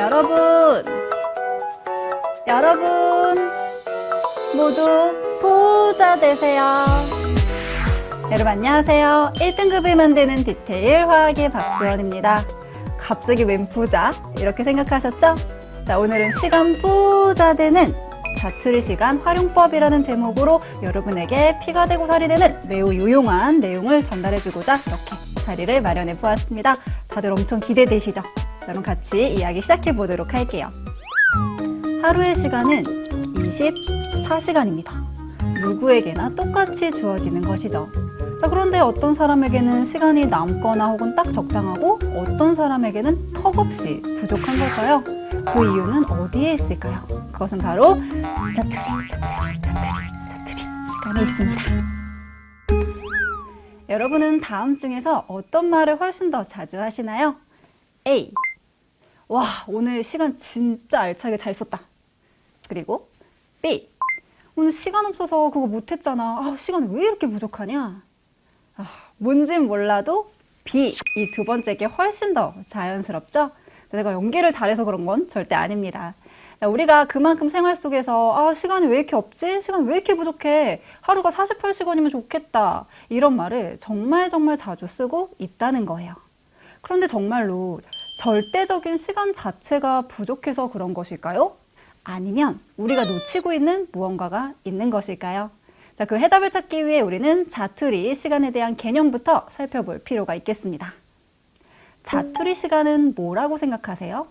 여러분, 모두 부자 되세요. 여러분 안녕하세요. 1등급을 만드는 디테일 화학의 박주원입니다. 갑자기 웬 부자? 이렇게 생각하셨죠? 자, 오늘은 시간 부자 되는 자투리 시간 활용법이라는 제목으로 여러분에게 피가 되고 살이 되는 매우 유용한 내용을 전달해주고자 이렇게 자리를 마련해 보았습니다. 다들 엄청 기대되시죠? 그럼 같이 이야기 시작해 보도록 할게요. 하루의 시간은 24시간입니다. 누구에게나 똑같이 주어지는 것이죠. 자, 그런데 어떤 사람에게는 시간이 남거나 혹은 딱 적당하고 어떤 사람에게는 턱없이 부족한 걸까요? 그 이유는 어디에 있을까요? 그것은 바로 자투리 안에 있습니다. 여러분은 다음 중에서 어떤 말을 훨씬 더 자주 하시나요? A. 와, 오늘 시간 진짜 알차게 잘 썼다. 그리고 B. 오늘 시간 없어서 그거 못했잖아. 아, 시간 왜 이렇게 부족하냐? 뭔진 몰라도 B, 이 두 번째 게 훨씬 더 자연스럽죠? 제가 연기를 잘해서 그런 건 절대 아닙니다. 우리가 그만큼 생활 속에서 시간이 왜 이렇게 없지? 시간 왜 이렇게 부족해? 하루가 48시간이면 좋겠다. 이런 말을 정말 자주 쓰고 있다는 거예요. 그런데 정말로 절대적인 시간 자체가 부족해서 그런 것일까요? 아니면 우리가 놓치고 있는 무언가가 있는 것일까요? 자, 그 해답을 찾기 위해 우리는 자투리 시간에 대한 개념부터 살펴볼 필요가 있겠습니다. 자투리 시간은 뭐라고 생각하세요?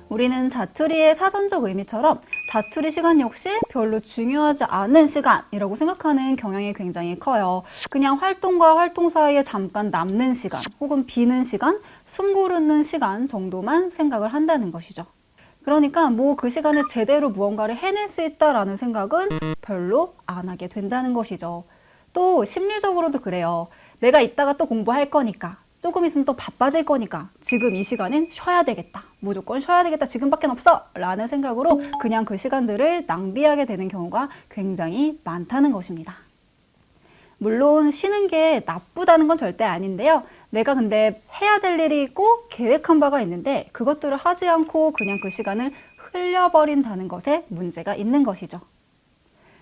우리는 자투리의 사전적 의미처럼 자투리 시간 역시 별로 중요하지 않은 시간이라고 생각하는 경향이 굉장히 커요. 그냥 활동과 활동 사이에 잠깐 남는 시간 혹은 비는 시간, 숨 고르는 시간 정도만 생각을 한다는 것이죠. 그러니까 뭐 그 시간에 제대로 무언가를 해낼 수 있다라는 생각은 별로 안 하게 된다는 것이죠. 또 심리적으로도 그래요. 내가 이따가 또 공부할 거니까, 조금 있으면 또 바빠질 거니까 지금 이 시간엔 쉬어야 되겠다. 무조건 쉬어야 되겠다. 지금밖에 없어. 라는 생각으로 그냥 그 시간들을 낭비하게 되는 경우가 굉장히 많다는 것입니다. 물론 쉬는 게 나쁘다는 건 절대 아닌데요. 내가 근데 해야 될 일이 있고 계획한 바가 있는데 그것들을 하지 않고 그냥 그 시간을 흘려버린다는 것에 문제가 있는 것이죠.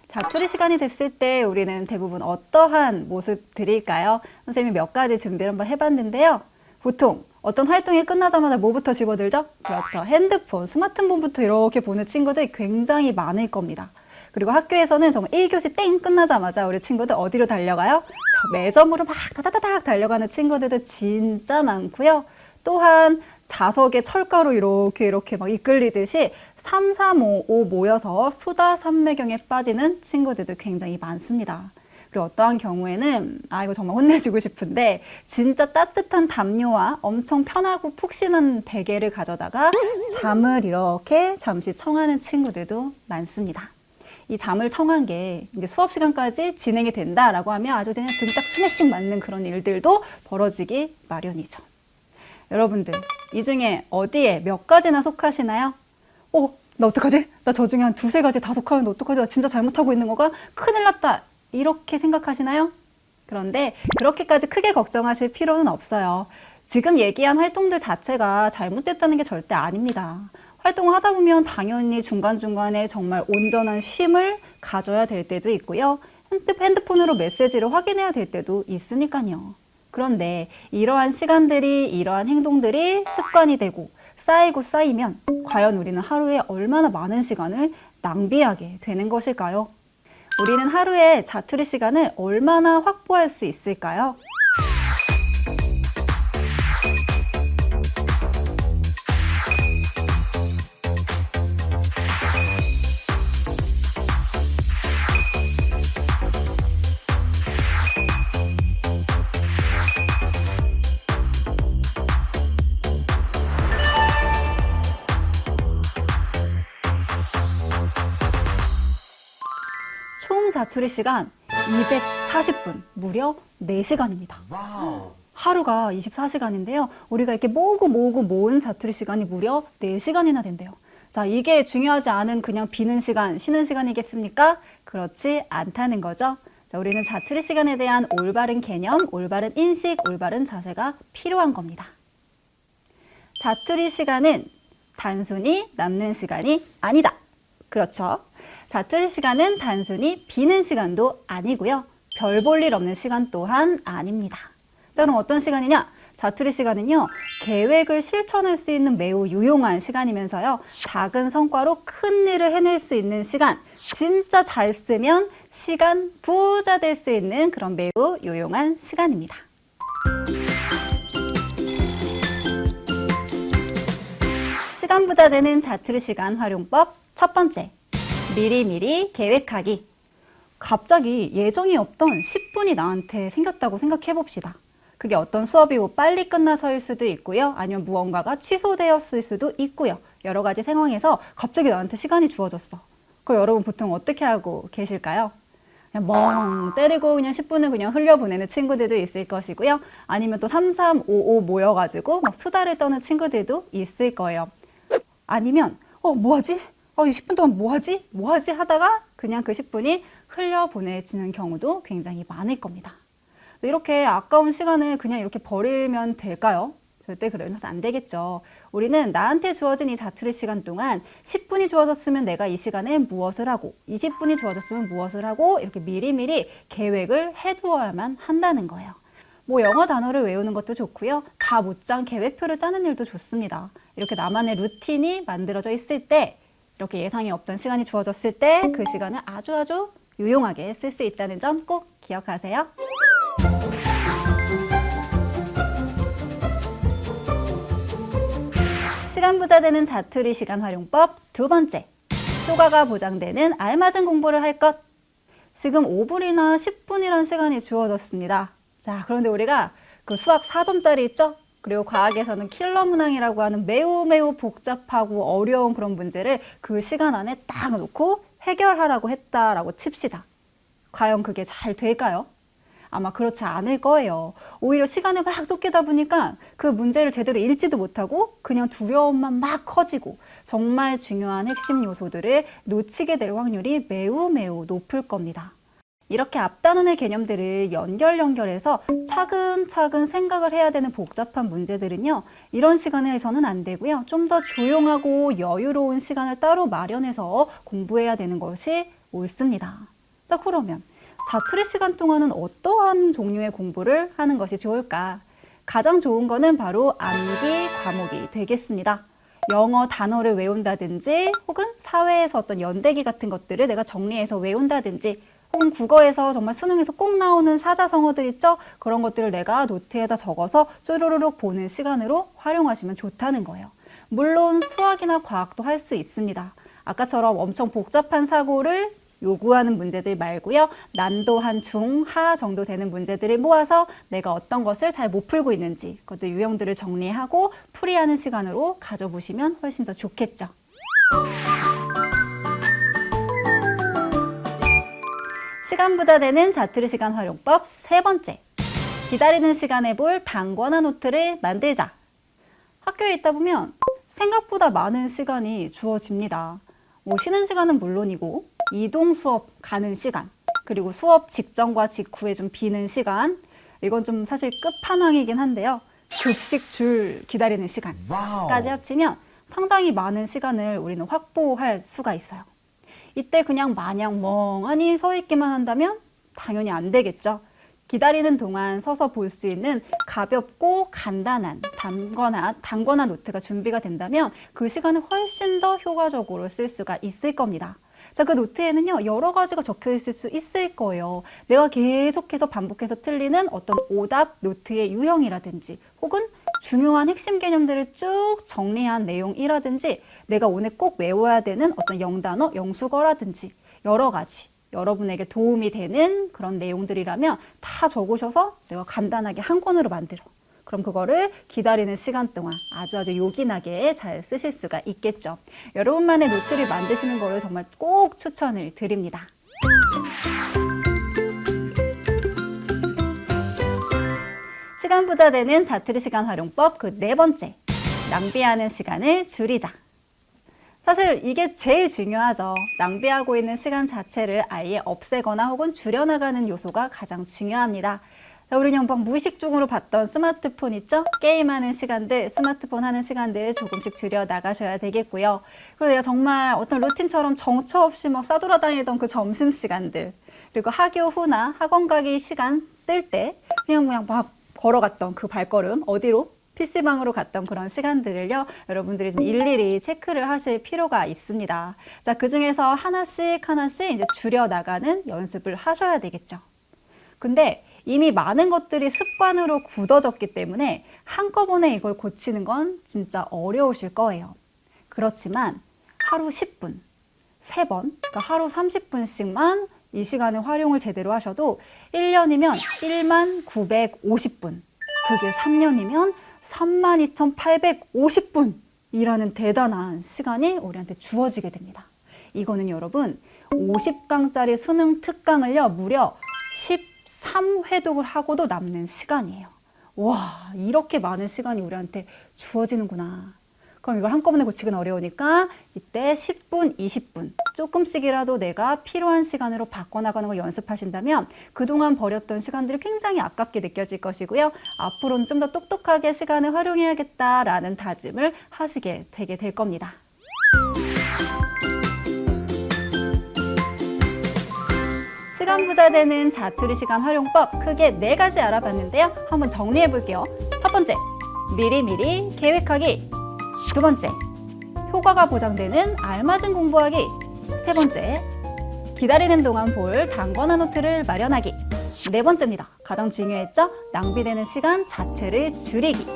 자투리 시간이 됐을 때 우리는 대부분 어떠한 모습들일까요? 선생님이 몇 가지 준비를 한번 해봤는데요. 보통 어떤 활동이 끝나자마자 뭐부터 집어들죠? 그렇죠. 핸드폰, 스마트폰부터 이렇게 보는 친구들 굉장히 많을 겁니다. 그리고 학교에서는 정말 1교시 땡 끝나자마자 우리 친구들 어디로 달려가요? 저 매점으로 막 다다다닥 달려가는 친구들도 진짜 많고요. 또한 자석에 철가루 이렇게 막 이끌리듯이 3, 4, 5 모여서 수다 삼매경에 빠지는 친구들도 굉장히 많습니다. 그리고 어떠한 경우에는 이거 정말 혼내주고 싶은데 진짜 따뜻한 담요와 엄청 편하고 푹신한 베개를 가져다가 잠을 이렇게 잠시 청하는 친구들도 많습니다. 이 잠을 청한 게 이제 수업 시간까지 진행이 된다라고 하면 아주 그냥 등짝 스매싱 맞는 그런 일들도 벌어지기 마련이죠. 여러분들, 이 중에 어디에 몇 가지나 속하시나요? 나 어떡하지? 나 저 중에 한 두세 가지 다 속하는데 어떡하지? 나 진짜 잘못하고 있는 거가 큰일 났다. 이렇게 생각하시나요? 그런데 그렇게까지 크게 걱정하실 필요는 없어요. 지금 얘기한 활동들 자체가 잘못됐다는 게 절대 아닙니다. 활동을 하다 보면 당연히 중간중간에 정말 온전한 쉼을 가져야 될 때도 있고요. 핸드폰으로 메시지를 확인해야 될 때도 있으니까요. 그런데 이러한 시간들이, 이러한 행동들이 습관이 되고 쌓이고 쌓이면 과연 우리는 하루에 얼마나 많은 시간을 낭비하게 되는 것일까요? 우리는 하루에 자투리 시간을 얼마나 확보할 수 있을까요? 총 자투리 시간 240분, 무려 4시간입니다. 하루가 24시간인데요. 우리가 이렇게 모으고 모은 자투리 시간이 무려 4시간이나 된대요. 자, 이게 중요하지 않은 그냥 비는 시간, 쉬는 시간이겠습니까? 그렇지 않다는 거죠. 자, 우리는 자투리 시간에 대한 올바른 개념, 올바른 인식, 올바른 자세가 필요한 겁니다. 자투리 시간은 단순히 남는 시간이 아니다. 그렇죠. 자투리 시간은 단순히 비는 시간도 아니고요. 별 볼 일 없는 시간 또한 아닙니다. 자, 그럼 어떤 시간이냐? 자투리 시간은요, 계획을 실천할 수 있는 매우 유용한 시간이면서요, 작은 성과로 큰 일을 해낼 수 있는 시간, 진짜 잘 쓰면 시간 부자 될 수 있는 그런 매우 유용한 시간입니다. 시간 부자 되는 자투리 시간 활용법 첫 번째, 미리미리 계획하기. 갑자기 예정이 없던 10분이 나한테 생겼다고 생각해 봅시다. 그게 어떤 수업이 빨리 끝나서일 수도 있고요. 아니면 무언가가 취소되었을 수도 있고요. 여러 가지 상황에서 갑자기 나한테 시간이 주어졌어. 그럼 여러분 보통 어떻게 하고 계실까요? 그냥 멍 때리고 그냥 10분을 그냥 흘려보내는 친구들도 있을 것이고요. 아니면 또 3355 모여가지고 막 수다를 떠는 친구들도 있을 거예요. 아니면 뭐하지? 이 10분 동안 뭐하지? 뭐하지? 하다가 그냥 그 10분이 흘려보내지는 경우도 굉장히 많을 겁니다. 이렇게 아까운 시간을 그냥 이렇게 버리면 될까요? 절대 그래서 안 되겠죠. 우리는 나한테 주어진 이 자투리 시간 동안 10분이 주어졌으면 내가 이 시간에 무엇을 하고 20분이 주어졌으면 무엇을 하고 이렇게 미리미리 계획을 해두어야만 한다는 거예요. 영어 단어를 외우는 것도 좋고요. 다 못 짠 계획표를 짜는 일도 좋습니다. 이렇게 나만의 루틴이 만들어져 있을 때, 이렇게 예상이 없던 시간이 주어졌을 때 그 시간을 아주 유용하게 쓸 수 있다는 점 꼭 기억하세요. 시간 부자 되는 자투리 시간 활용법 두 번째, 효과가 보장되는 알맞은 공부를 할 것. 지금 5분이나 10분이란 시간이 주어졌습니다. 자, 그런데 우리가 그 수학 4점짜리 있죠? 그리고 과학에서는 킬러 문항이라고 하는 매우 복잡하고 어려운 그런 문제를 그 시간 안에 딱 놓고 해결하라고 했다라고 칩시다. 과연 그게 잘 될까요? 아마 그렇지 않을 거예요. 오히려 시간에 막 쫓기다 보니까 그 문제를 제대로 읽지도 못하고 그냥 두려움만 막 커지고 정말 중요한 핵심 요소들을 놓치게 될 확률이 매우 높을 겁니다. 이렇게 앞단원의 개념들을 연결해서 차근차근 생각을 해야 되는 복잡한 문제들은요, 이런 시간에 해서는 안 되고요. 좀 더 조용하고 여유로운 시간을 따로 마련해서 공부해야 되는 것이 옳습니다. 자, 그러면 자투리 시간 동안은 어떠한 종류의 공부를 하는 것이 좋을까? 가장 좋은 거는 바로 암기 과목이 되겠습니다. 영어 단어를 외운다든지 혹은 사회에서 어떤 연대기 같은 것들을 내가 정리해서 외운다든지 혹은 국어에서 정말 수능에서 꼭 나오는 사자성어들 있죠? 그런 것들을 내가 노트에다 적어서 쭈루루룩 보는 시간으로 활용하시면 좋다는 거예요. 물론 수학이나 과학도 할 수 있습니다. 아까처럼 엄청 복잡한 사고를 요구하는 문제들 말고요. 난도 한 중, 하 정도 되는 문제들을 모아서 내가 어떤 것을 잘 못 풀고 있는지 그것들 유형들을 정리하고 풀이하는 시간으로 가져보시면 훨씬 더 좋겠죠. 시간 부자 되는 자투리 시간 활용법 세 번째, 기다리는 시간에 볼 단권화 노트를 만들자. 학교에 있다 보면 생각보다 많은 시간이 주어집니다. 쉬는 시간은 물론이고 이동 수업 가는 시간, 그리고 수업 직전과 직후에 좀 비는 시간, 이건 좀 사실 끝판왕이긴 한데요. 급식 줄 기다리는 시간까지 합치면 상당히 많은 시간을 우리는 확보할 수가 있어요. 이때 그냥 마냥 멍하니 서 있기만 한다면 당연히 안 되겠죠. 기다리는 동안 서서 볼 수 있는 가볍고 간단한 단권화 노트가 준비가 된다면 그 시간을 훨씬 더 효과적으로 쓸 수가 있을 겁니다. 자, 그 노트에는요, 여러 가지가 적혀 있을 수 있을 거예요. 내가 계속해서 반복해서 틀리는 어떤 오답 노트의 유형이라든지 혹은 중요한 핵심 개념들을 쭉 정리한 내용이라든지 내가 오늘 꼭 외워야 되는 어떤 영단어, 영수거라든지 여러 가지 여러분에게 도움이 되는 그런 내용들이라면 다 적으셔서 내가 간단하게 한 권으로 만들어. 그럼 그거를 기다리는 시간 동안 아주 요긴하게 잘 쓰실 수가 있겠죠. 여러분만의 노트를 만드시는 거를 정말 꼭 추천을 드립니다. 시간 부자 되는 자투리 시간 활용법 그 네 번째, 낭비하는 시간을 줄이자. 사실 이게 제일 중요하죠. 낭비하고 있는 시간 자체를 아예 없애거나 혹은 줄여나가는 요소가 가장 중요합니다. 자, 우리 그냥 막 무의식 중으로 봤던 스마트폰 있죠? 게임하는 시간들, 스마트폰 하는 시간들 조금씩 줄여 나가셔야 되겠고요. 그리고 내가 정말 어떤 루틴처럼 정처 없이 막 싸돌아다니던 그 점심시간들, 그리고 학교 후나 학원 가기 시간 뜰 때 그냥 막 걸어갔던 그 발걸음, 어디로? PC방으로 갔던 그런 시간들을요, 여러분들이 좀 일일이 체크를 하실 필요가 있습니다. 자, 그 중에서 하나씩 이제 줄여나가는 연습을 하셔야 되겠죠. 근데 이미 많은 것들이 습관으로 굳어졌기 때문에 한꺼번에 이걸 고치는 건 진짜 어려우실 거예요. 그렇지만 하루 10분, 3번, 그러니까 하루 30분씩만 이 시간을 활용을 제대로 하셔도 1년이면 1950분, 그게 3년이면 32,850분이라는 대단한 시간이 우리한테 주어지게 됩니다. 이거는 여러분 50강짜리 수능 특강을요 무려 13회독을 하고도 남는 시간이에요. 와, 이렇게 많은 시간이 우리한테 주어지는구나. 그럼 이걸 한꺼번에 고치기는 어려우니까 이때 10분, 20분 조금씩이라도 내가 필요한 시간으로 바꿔나가는 걸 연습하신다면 그동안 버렸던 시간들이 굉장히 아깝게 느껴질 것이고요. 앞으로는 좀 더 똑똑하게 시간을 활용해야겠다라는 다짐을 하시게 되게 될 겁니다. 시간 부자 되는 자투리 시간 활용법 크게 4가지 알아봤는데요. 한번 정리해 볼게요. 첫 번째, 미리미리 계획하기. 두 번째, 효과가 보장되는 알맞은 공부하기. 세 번째, 기다리는 동안 볼 단권한 노트를 마련하기. 네 번째입니다. 가장 중요했죠? 낭비되는 시간 자체를 줄이기.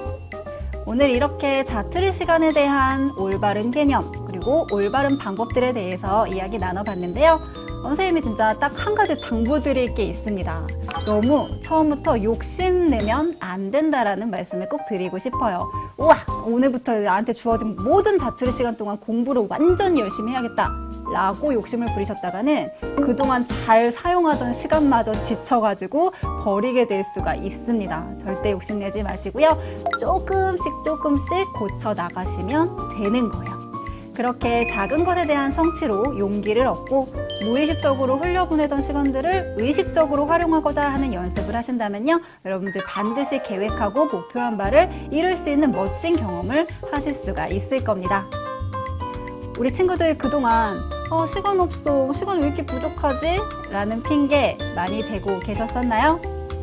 오늘 이렇게 자투리 시간에 대한 올바른 개념 그리고 올바른 방법들에 대해서 이야기 나눠봤는데요. 선생님이 진짜 딱 한 가지 당부드릴 게 있습니다. 너무 처음부터 욕심내면 안 된다라는 말씀을 꼭 드리고 싶어요. 우와, 오늘부터 나한테 주어진 모든 자투리 시간 동안 공부를 완전히 열심히 해야겠다 라고 욕심을 부리셨다가는 그동안 잘 사용하던 시간마저 지쳐가지고 버리게 될 수가 있습니다. 절대 욕심내지 마시고요. 조금씩 고쳐 나가시면 되는 거예요. 그렇게 작은 것에 대한 성취로 용기를 얻고 무의식적으로 흘려보내던 시간들을 의식적으로 활용하고자 하는 연습을 하신다면요. 여러분들 반드시 계획하고 목표한 바를 이룰 수 있는 멋진 경험을 하실 수가 있을 겁니다. 우리 친구들 그동안 시간 없어, 시간 왜 이렇게 부족하지? 라는 핑계 많이 대고 계셨었나요?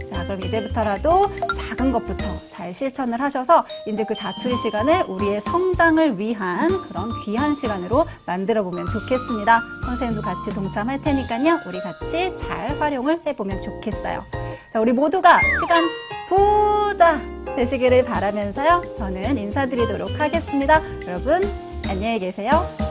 자, 그럼 이제부터라도 작은 것부터 잘 실천을 하셔서 이제 그 자투리 시간을 우리의 성장을 위한 그런 귀한 시간으로 만들어 보면 좋겠습니다. 선생님도 같이 동참할 테니까요. 우리 같이 잘 활용을 해보면 좋겠어요. 자, 우리 모두가 시간 부자 되시기를 바라면서요. 저는 인사드리도록 하겠습니다. 여러분, 안녕히 계세요.